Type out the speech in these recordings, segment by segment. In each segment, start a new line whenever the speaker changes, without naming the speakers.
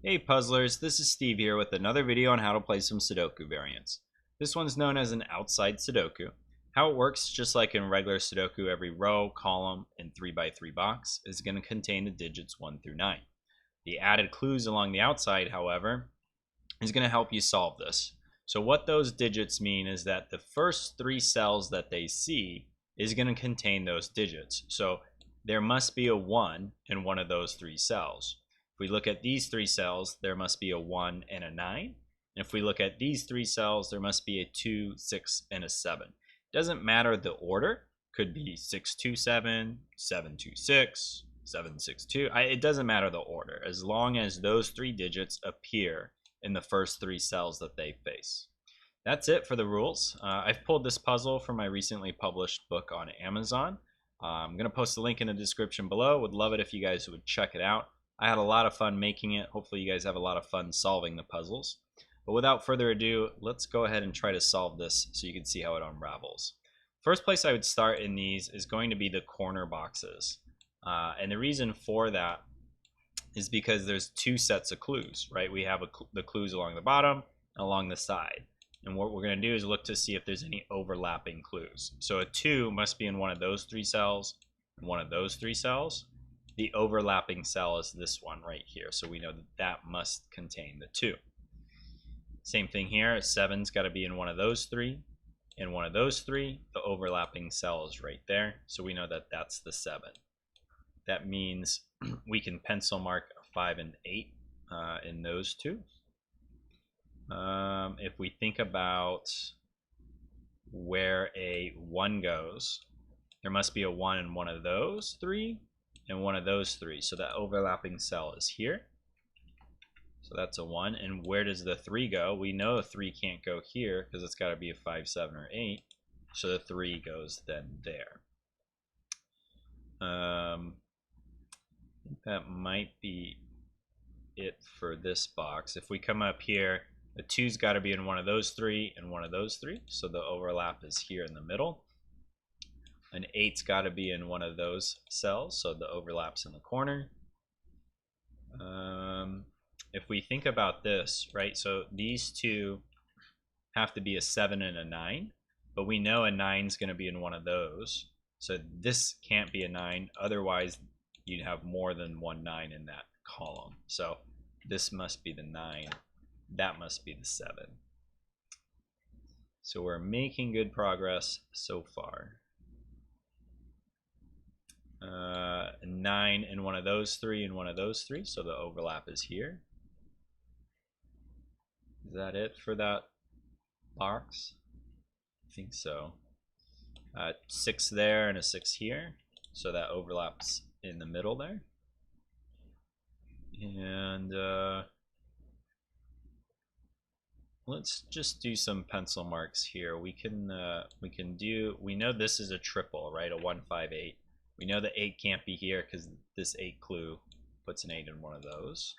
Hey puzzlers, this is Steve here with another video on how to play some Sudoku variants. This one's known as an Outside Sudoku. How it works, just like in regular Sudoku, every row, column, and 3x3 box is going to contain the digits 1 through 9. The added clues along the outside, however, is going to help you solve this. So what those digits mean is that the first 3 cells that they see is going to contain those digits. So there must be a 1 in one of those 3 cells. If we look at these 3 cells, there must be a 1 and a 9. And if we look at these 3 cells, there must be a 2, 6, and a 7. Doesn't matter the order. Could be 627, 726, 762. It doesn't matter the order, as long as those 3 digits appear in the first 3 cells that they face. That's it for the rules. I've pulled this puzzle from my recently published book on Amazon. I'm going to post a link in the description below. Would love it if you guys would check it out. I had a lot of fun making it. Hopefully you guys have a lot of fun solving the puzzles. But without further ado, let's go ahead and try to solve this so you can see how it unravels. First place I would start in these is going to be the corner boxes. And the reason for that is because there's 2 sets of clues, right? We have the clues along the bottom and along the side. And what we're going to do is look to see if there's any overlapping clues. So a 2 must be in one of those 3 cells and one of those 3 cells. The overlapping cell is this one right here, so we know that must contain the 2. Same thing here, a 7's got to be in one of those 3 and one of those 3. The overlapping cell is right there, so we know that that's the 7. That means we can pencil mark a 5 and 8 in those 2. If we think about where a 1 goes, there must be a 1 in one of those 3 and one of those 3. So that overlapping cell is here. So that's a 1. And where does the 3 go? We know a 3 can't go here because it's got to be a 5, 7, or 8. So the 3 goes then there. That might be it for this box. If we come up here, the 2's got to be in one of those 3 and one of those 3. So the overlap is here in the middle. An 8's got to be in one of those cells, so the overlap's in the corner. If we think about this, right, so these 2 have to be a 7 and a 9, but we know a 9's going to be in one of those. So this can't be a 9, otherwise you'd have more than one 9 in that column. So this must be the 9, that must be the 7. So we're making good progress so far. 9 in one of those 3 and one of those 3, so the overlap is here. Is that it for that box? I think so. 6 there and a 6 here, so that overlaps in the middle there. And let's just do some pencil marks here. We know this is a triple, right? A 1, 5, 8. We know the 8 can't be here because this 8 clue puts an 8 in one of those.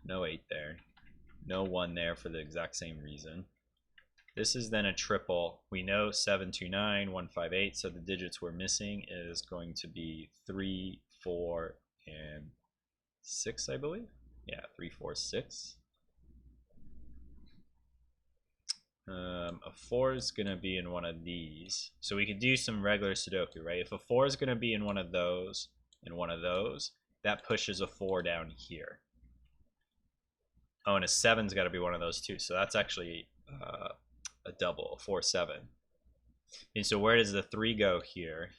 No 8 there. No 1 there for the exact same reason. This is then a triple. We know 7, 2, 9, 1, 5, 8, so the digits we're missing is going to be 3, 4, and 6, I believe. Yeah, 3, 4, 6. A 4 is going to be in one of these. So we could do some regular Sudoku, right? If a 4 is going to be in one of those and one of those, that pushes a 4 down here. Oh, and a 7's got to be one of those too. So that's actually a double, a 4, 7. And so where does the 3 go here?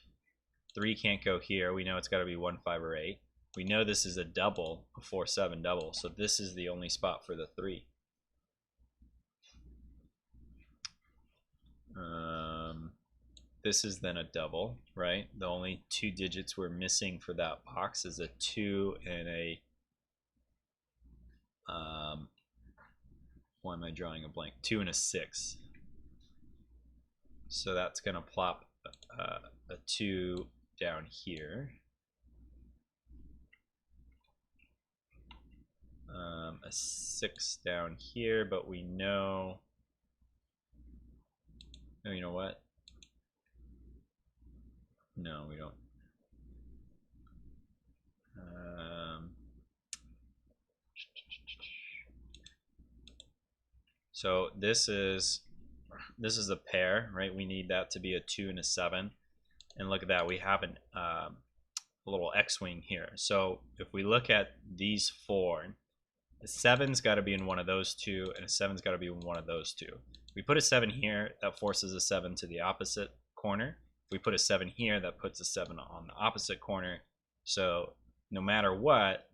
3 can't go here. We know it's got to be 1, 5, or 8. We know this is a double, a 4, 7 double. So this is the only spot for the 3. This is then a double, right? The only 2 digits we're missing for that box is a 2 and a why am I drawing a blank? 2 and a 6. So that's gonna plop a 2 down here. A 6 down here, but we know, oh, you know what? No, we don't. So this is a pair, right? We need that to be a 2 and a 7. And look at that, we have a little Xwing here. So if we look at these 4, a 7's got to be in one of those two, and a 7's got to be in one of those two. We put a 7 here, that forces a 7 to the opposite corner. If we put a 7 here, that puts a 7 on the opposite corner. So no matter what,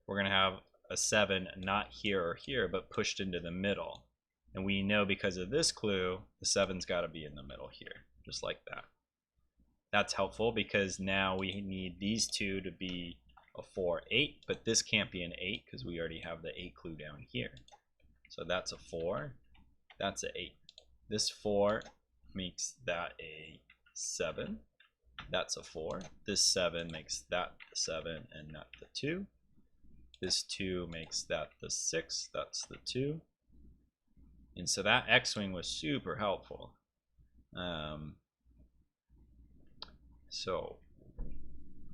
we're going to have a 7 not here or here, but pushed into the middle. And we know because of this clue, the 7's got to be in the middle here, just like that. That's helpful because now we need these two to be a 4, 8, but this can't be an 8 because we already have the 8 clue down here. So that's a 4, that's a 8. This 4 makes that a 7, that's a 4. This 7 makes that the 7 and not the 2. This 2 makes that the 6, that's the 2. And so that Xwing was super helpful. So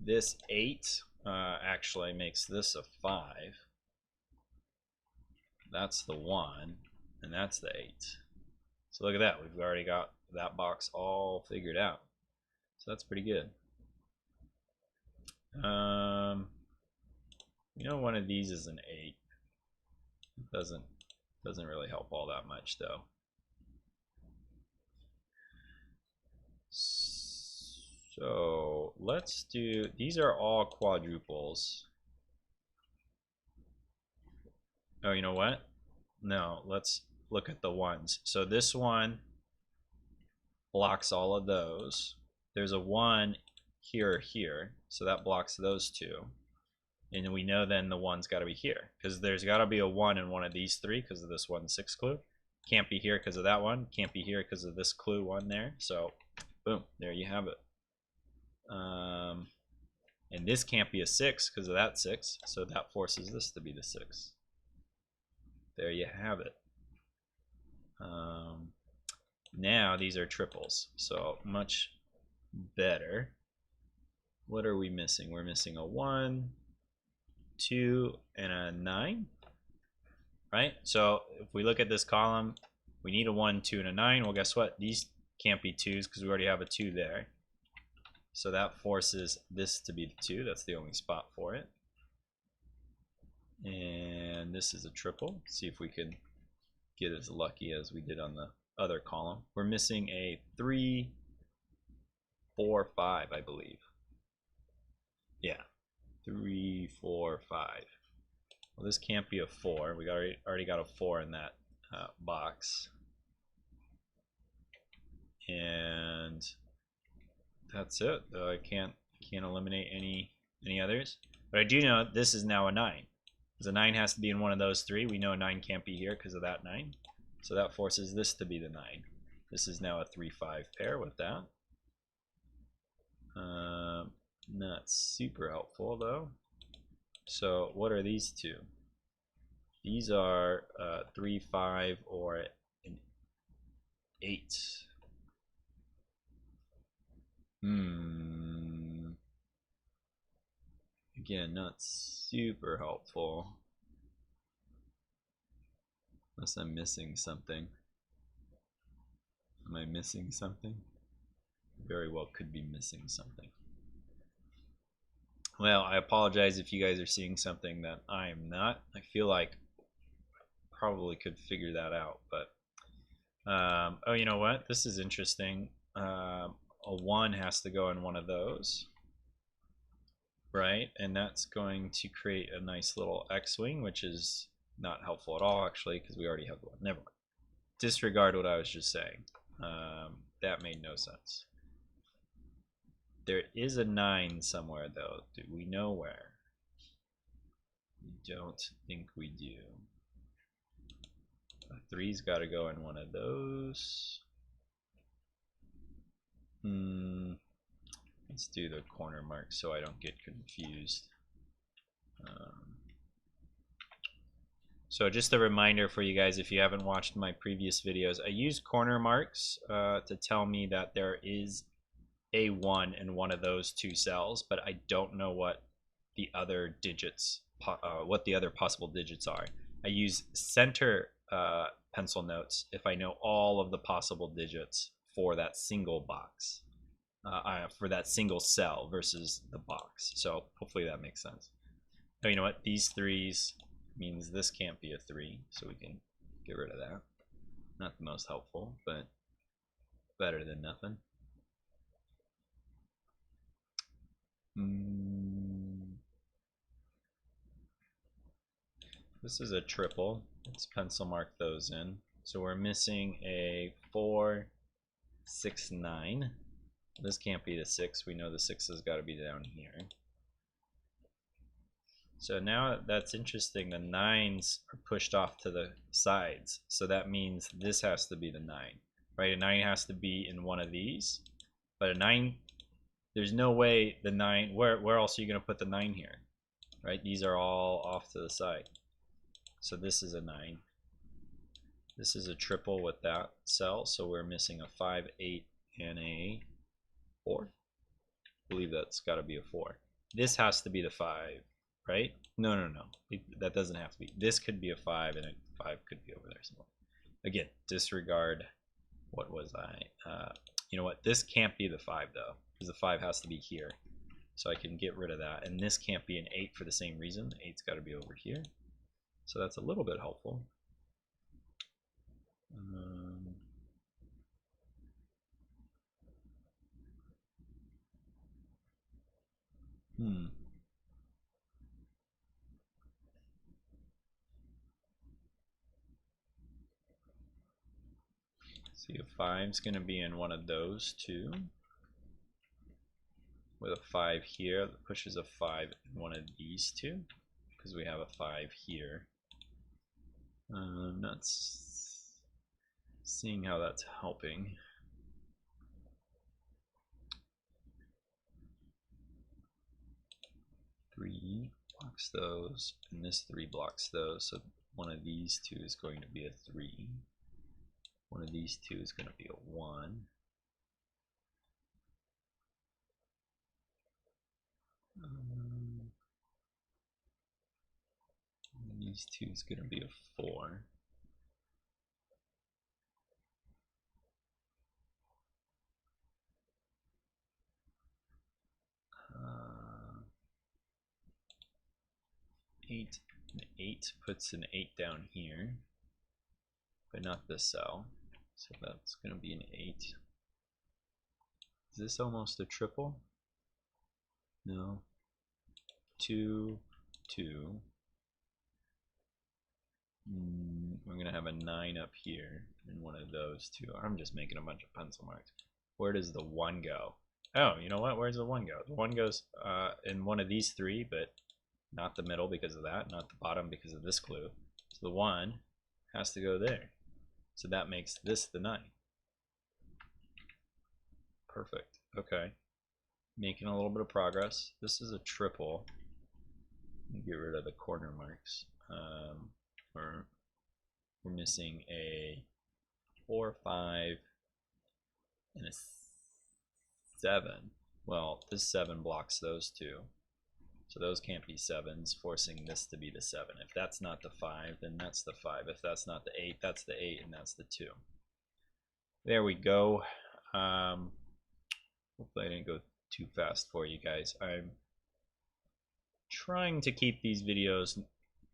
this 8 actually makes this a 5. That's the 1, and that's the 8. So look at that, we've already got that box all figured out. So that's pretty good. You know, one of these is an 8. Doesn't really help all that much though. So let's do, these are all quadruples. Oh, you know what? No, let's look at the ones. So this one blocks all of those. There's a 1 here or here, so that blocks those two. And we know then the 1's got to be here, because there's got to be a 1 in one of these 3 because of this 1, 6 clue. Can't be here because of that one. Can't be here because of this clue 1 there. So boom, there you have it. And this can't be a 6 because of that 6, so that forces this to be the 6. There you have it. Now these are triples, so much better. What are we missing? We're missing a 1, 2, and a 9, right? So if we look at this column, we need a 1, 2, and a 9. Well, guess what? These can't be 2s because we already have a 2 there. So that forces this to be the 2. That's the only spot for it. And this is a triple. See if we can get as lucky as we did on the other column. We're missing a 3, 4, 5, I believe. Yeah, 3, 4, 5. Well, this can't be a 4. We already got a 4 in that box. And that's it. I can't eliminate any others. But I do know this is now a 9. Because a 9 has to be in one of those 3. We know a 9 can't be here because of that 9. So that forces this to be the 9. This is now a 3, 5 pair with that. Not super helpful though. So what are these two? These are 3, 5, or an 8. Again, not super helpful. Unless I'm missing something. Am I missing something? Very well could be missing something. Well, I apologize if you guys are seeing something that I am not. I feel like probably could figure that out, but oh, you know what? This is interesting. A 1 has to go in one of those, right? And that's going to create a nice little Xwing, which is not helpful at all, actually, because we already have 1. Never mind. Disregard what I was just saying. That made no sense. There is a 9 somewhere, though. Do we know where? We don't think we do. A 3's got to go in one of those. Let's do the corner mark so I don't get confused. So just a reminder for you guys, if you haven't watched my previous videos, I use corner marks to tell me that there is a 1 in one of those 2 cells, but I don't know what the other digits, what the other possible digits are. I use center pencil notes if I know all of the possible digits for that single box, for that single cell versus the box. So hopefully that makes sense. Oh, you know what? These threes means this can't be a 3, so we can get rid of that. Not the most helpful, but better than nothing. This is a triple. Let's pencil mark those in. So we're missing a 4, 6, 9. This can't be the 6. We know the 6 has got to be down here. So now that's interesting. The 9s are pushed off to the sides. So that means this has to be the 9. Right? A 9 has to be in one of these. But a 9, there's no way the 9, where else are you going to put the 9 here? Right? These are all off to the side. So this is a 9. This is a triple with that cell. So we're missing a 5, 8, and a 4. I believe that's got to be a 4. This has to be the 5. Right? No. That doesn't have to be. This could be a 5, and a 5 could be over there somewhere. Again, disregard. What was I? You know what? This can't be the 5 though, because the 5 has to be here. So I can get rid of that. And this can't be an 8 for the same reason. 8's got to be over here. So that's a little bit helpful. See, a 5's going to be in one of those two. With a 5 here, that pushes a 5 in one of these two, because we have a 5 here. I'm not seeing how that's helping. Three blocks those, and this 3 blocks those, so one of these two is going to be a 3. One of these two is going to be a 1. These two is going to be a 4. Eight. An 8 puts an 8 down here, but not this cell. So that's going to be an 8. Is this almost a triple? No. 2, 2. We're going to have a 9 up here in one of those two. I'm just making a bunch of pencil marks. Where does the 1 go? Oh, you know what? Where's the 1 go? The 1 goes in one of these 3, but not the middle because of that, not the bottom because of this clue. So the 1 has to go there. So that makes this the 9. Perfect. Okay. Making a little bit of progress. This is a triple. Get rid of the corner marks. We're missing a 4, 5, and a 7. Well, this 7 blocks those two. So those can't be 7s, forcing this to be the 7. If that's not the 5, then that's the 5. If that's not the 8, that's the 8, and that's the 2. There we go. Hopefully I didn't go too fast for you guys. I'm trying to keep these videos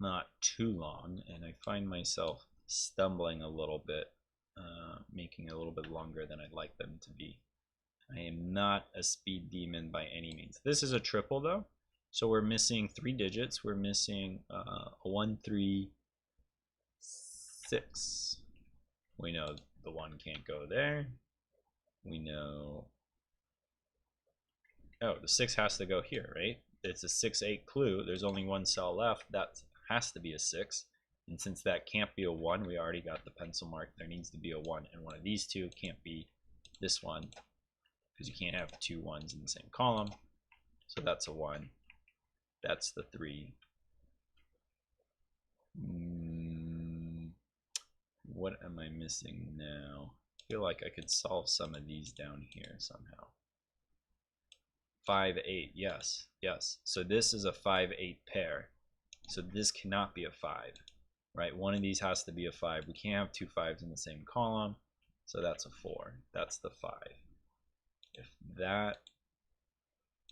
not too long, and I find myself stumbling a little bit, making a little bit longer than I'd like them to be. I am not a speed demon by any means. This is a triple though, so we're missing 3 digits. We're missing a 1, 3, 6. We know the 1 can't go there. We know, oh, the 6 has to go here, right? It's a 6, 8 clue. There's only 1 cell left. That has to be a 6. And since that can't be a 1, we already got the pencil mark. There needs to be a 1, and one of these two can't be this one, because you can't have 2 1s in the same column. So that's a 1. That's the 3. What am I missing now? I feel like I could solve some of these down here somehow. 5, 8, yes, yes. So this is a 5, 8 pair. So this cannot be a 5. right? One of these has to be a 5. We can't have two 5s in the same column, so that's a 4. That's the 5. If that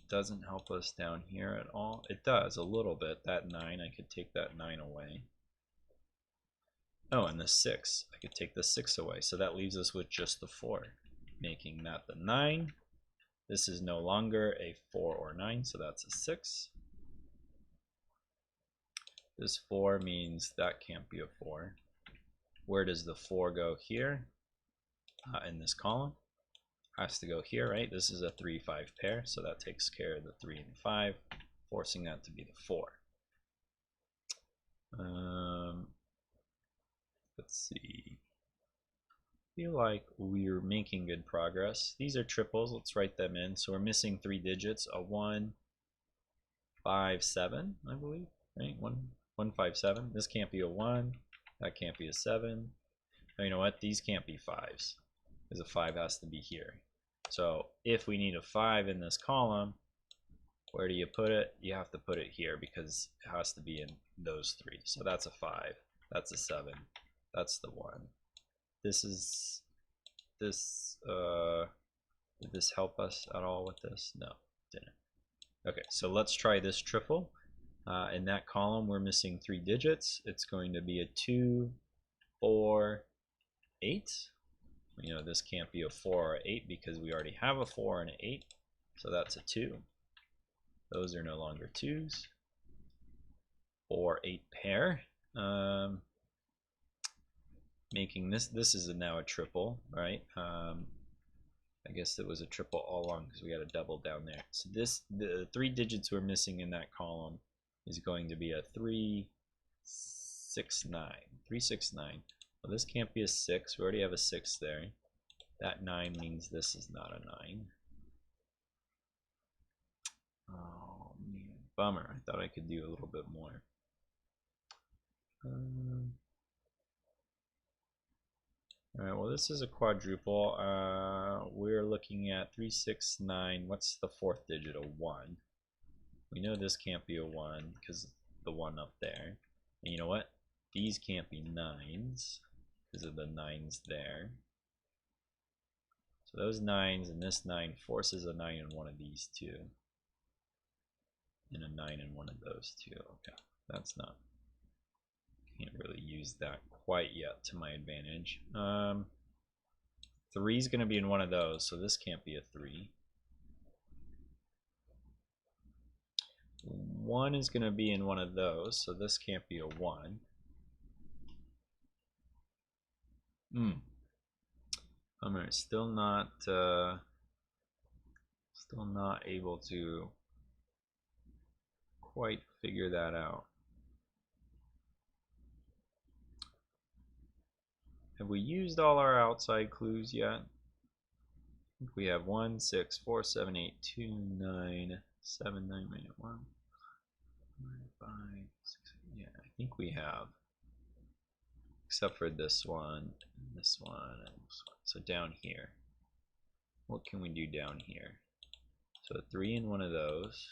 doesn't help us down here at all, it does a little bit. That 9, I could take that 9 away. Oh, and the 6, I could take the 6 away, so that leaves us with just the 4, making that the 9. This is no longer a 4 or 9, so that's a 6. This 4 means that can't be a 4. Where does the 4 go here? In this column. Has to go here, right? This is a 3-5 pair, so that takes care of the 3 and 5, forcing that to be the 4. Let's see. I feel like we're making good progress. These are triples. Let's write them in. So we're missing 3 digits. A 1, 5, 7, I believe. Right? 1, 5, 7. This can't be a 1. That can't be a 7. Oh, you know what? These can't be 5s because a 5 has to be here. So if we need a 5 in this column, where do you put it? You have to put it here because it has to be in those 3. So that's a 5. That's a 7. That's the 1. This is this. Did this help us at all with this? No, it didn't. Okay, so let's try this triple. In that column, we're missing 3 digits. It's going to be a 2, 4, 8. You know, this can't be a 4 or 8 because we already have a 4 and an 8. So that's a 2. Those are no longer 2s. 4, 8 pair. Making this is now a triple, right? I guess it was a triple all along because we got a double down there. So the 3 digits we're missing in that column is going to be a 3, 6, 9. 3, 6, 9. Well, this can't be a 6. We already have a 6 there. That 9 means this is not a 9. Oh man, bummer. I thought I could do a little bit more. Alright, well this is a quadruple. We're looking at 3, 6, 9. What's the 4th digit? A 1. We know this can't be a 1 because the 1 up there. And you know what? These can't be 9s because of the 9s there. So those 9s and this 9 forces a 9 in one of these two. And a 9 in one of those two. Okay, that's not. Can't really use that quite yet to my advantage. 3 is going to be in one of those, so this can't be a 3. 1 is going to be in one of those, so this can't be a 1. I'm still not able to quite figure that out. Have we used all our outside clues yet? I think we have 1, 6, 4, 7, 8, 2, 9, 7, 9, 1, 5, 6, yeah, I think we have. Except for this one, and this one, and this one. So down here, what can we do down here? So 3 in one of those.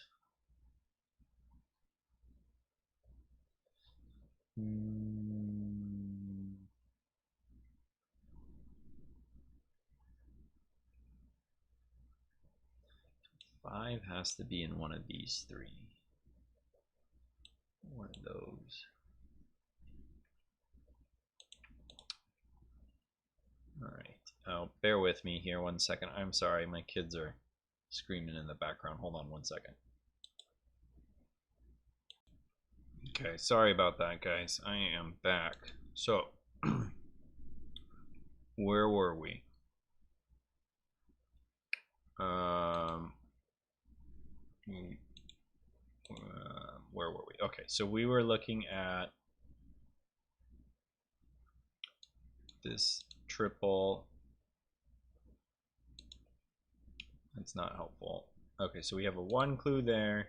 Five has to be in one of these 3. One of those. Alright. Oh, bear with me here 1 second. I'm sorry, my kids are screaming in the background. Hold on 1 second. Okay, sorry about that, guys. I am back. So, where were we? Where were we? Okay, so we were looking at this triple. That's not helpful. Okay, so we have a 1 clue there,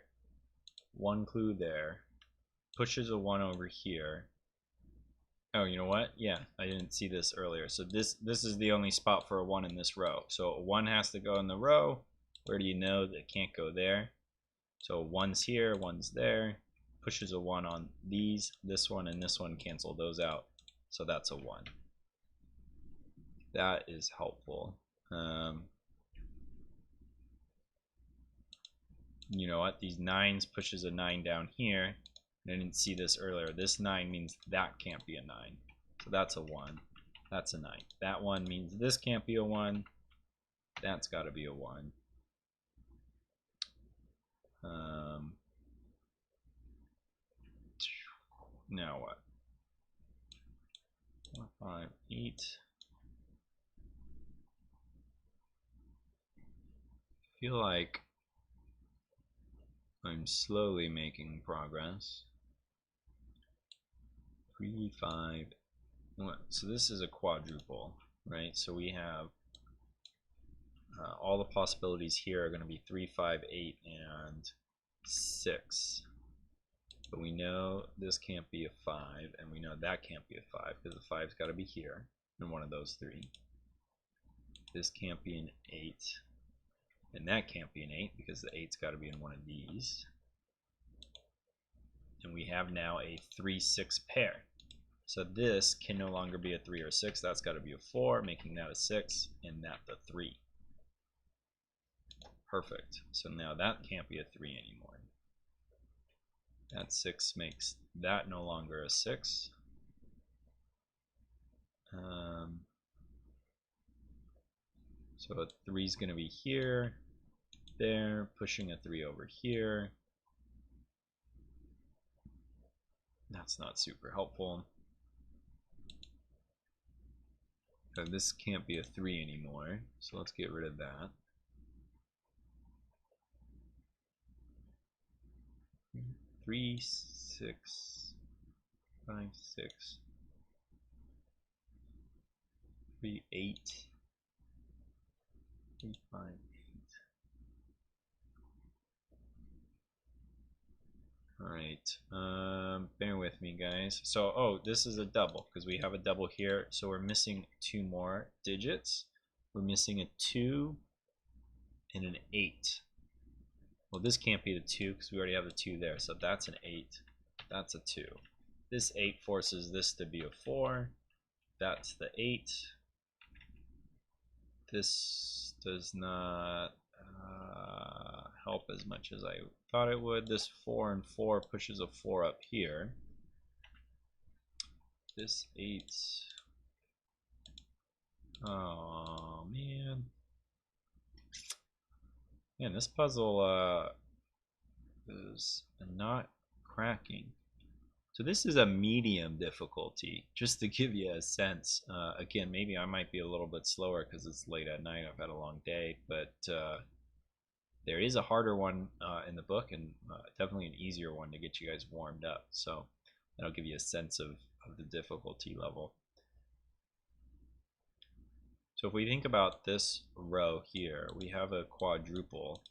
1 clue there, pushes a 1 over here. Oh, you know what? Yeah, I didn't see this earlier. So this is the only spot for a 1 in this row. So a 1 has to go in the row. Where do you know that it can't go there? So 1's here, 1's there. pushes a 1 on these. This one and this one cancel those out. So that's a 1. That is helpful. You know what? These 9s pushes a 9 down here. I didn't see this earlier. This 9 means that can't be a 9. So that's a 1. That's a 9. That 1 means this can't be a 1. That's got to be a 1. Now what? 4, 5, 8. I feel like I'm slowly making progress. 3, 5. So this is a quadruple, right? So we have all the possibilities here are going to be 3, 5, 8, and 6. But we know this can't be a 5, and we know that can't be a 5 because the 5's got to be here in one of those 3. This can't be an 8, and that can't be an 8 because the 8's got to be in one of these. And we have now a 3, 6 pair. So this can no longer be a 3 or 6. That's got to be a 4, making that a 6, and that the 3. Perfect. So now that can't be a 3 anymore. That 6 makes that no longer a 6. So a 3 is going to be here, there, pushing a 3 over here. That's not super helpful. So this can't be a 3 anymore, so let's get rid of that. Three, 6, 5, 6, 3, 8, 3, 5, 8. Alright, bear with me, guys. So, oh, this is a double because we have a double here. So we're missing 2 more digits. We're missing a 2 and an 8. Well, this can't be the 2 because we already have the 2 there. So that's an 8. That's a 2. This 8 forces this to be a 4. That's the 8. This does not help as much as I thought it would. This 4 and 4 pushes a 4 up here. This 8. Oh man. Man, this puzzle is not cracking. So this is a medium difficulty, just to give you a sense. Again, maybe I might be a little bit slower because it's late at night. I've had a long day, but there is a harder one in the book, and definitely an easier one to get you guys warmed up. So that'll give you a sense of the difficulty level. So if we think about this row here, we have a quadruple,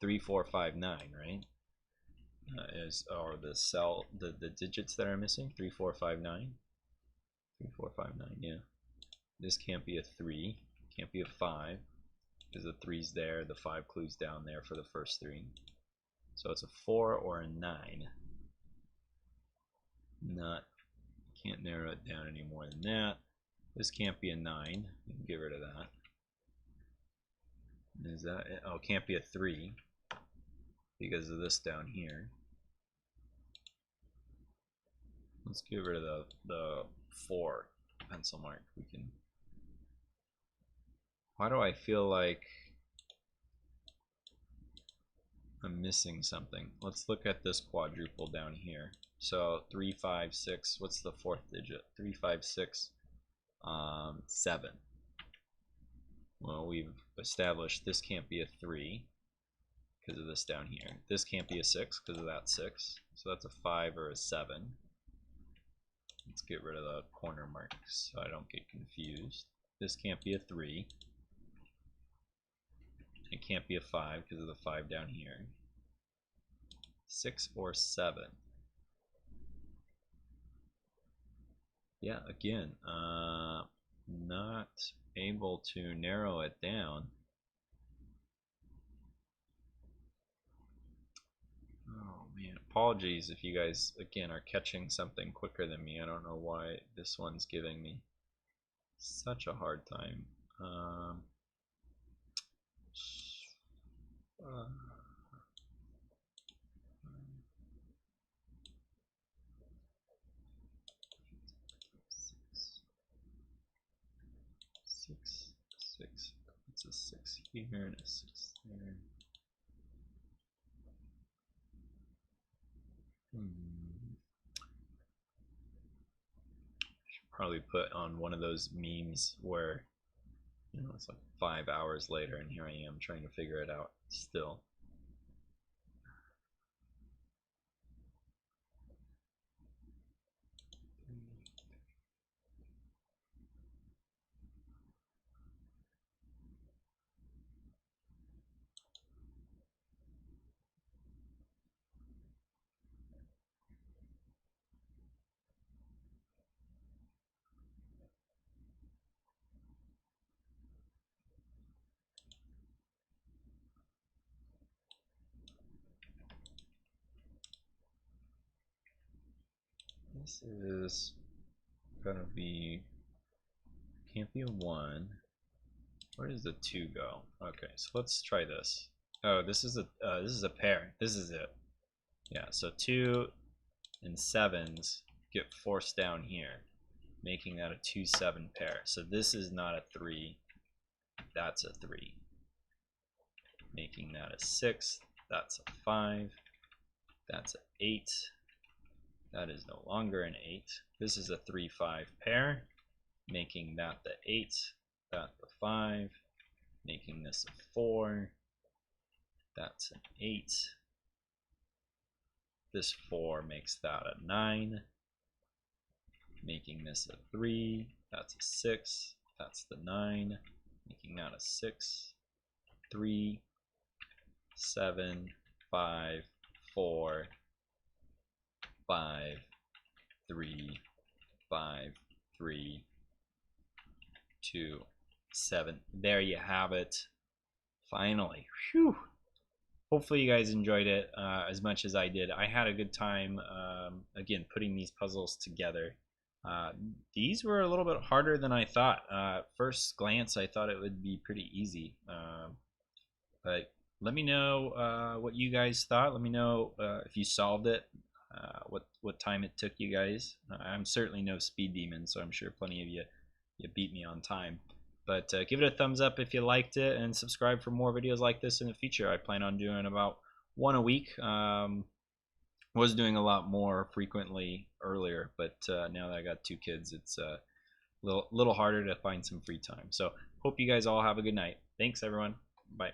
3, 4, 5, 9, right? Are the digits that are missing 3, 4, 5, 9. 3, 4, 5, 9. Yeah. This can't be a 3. Can't be a 5 because the 3's there. The 5 clues down there for the first 3. So it's a 4 or a 9. Can't narrow it down any more than that. This can't be a 9. You can get rid of that. Is that it? Oh, it can't be a 3 because of this down here. Let's get rid of the 4 pencil mark. We can. Why do I feel like I'm missing something? Let's look at this quadruple down here. So 3, 5, 6. What's the 4th digit? 3, 5, 6, 7. Well, we've established this can't be a 3 because of this down here. This can't be a 6 because of that 6. So that's a 5 or a 7. Let's get rid of the corner marks so I don't get confused. This can't be a 3. It can't be a 5 because of the 5 down here. 6 or 7. Yeah, again, not able to narrow it down. Oh man, apologies if you guys, again, are catching something quicker than me. I don't know why this one's giving me such a hard time. Uh, six. It's a 6 here and a 6 there. Should probably put on one of those memes where, you know, it's like 5 hours later and here I am trying to figure it out still. This is gonna be, can't be a 1. Where does the 2 go? Okay, so let's try this. Oh, this is a pair. This is it. Yeah, so 2 and 7s get forced down here, making that a 2-7 pair. So this is not a 3. That's a 3. Making that a 6. That's a 5. That's an 8. That is no longer an 8. This is a 3-5 pair, making that the 8, that the 5, making this a 4. That's an 8. This 4 makes that a 9, making this a 3. That's a 6. That's the 9, making that a 6. 3, 7, 5, 4, 5, 3, 5, 3, 2, 7. There you have it. Finally. Whew. Hopefully you guys enjoyed it as much as I did. I had a good time, again, putting these puzzles together. These were a little bit harder than I thought. First glance, I thought it would be pretty easy. But let me know what you guys thought. Let me know if you solved it, what time it took you guys. I'm certainly no speed demon, so I'm sure plenty of you beat me on time. But give it a thumbs up if you liked it, and subscribe for more videos like this in the future. I plan on doing about 1 a week. Was doing a lot more frequently earlier, but now that I got 2 kids, it's a little harder to find some free time. So hope you guys all have a good night. Thanks, everyone. Bye.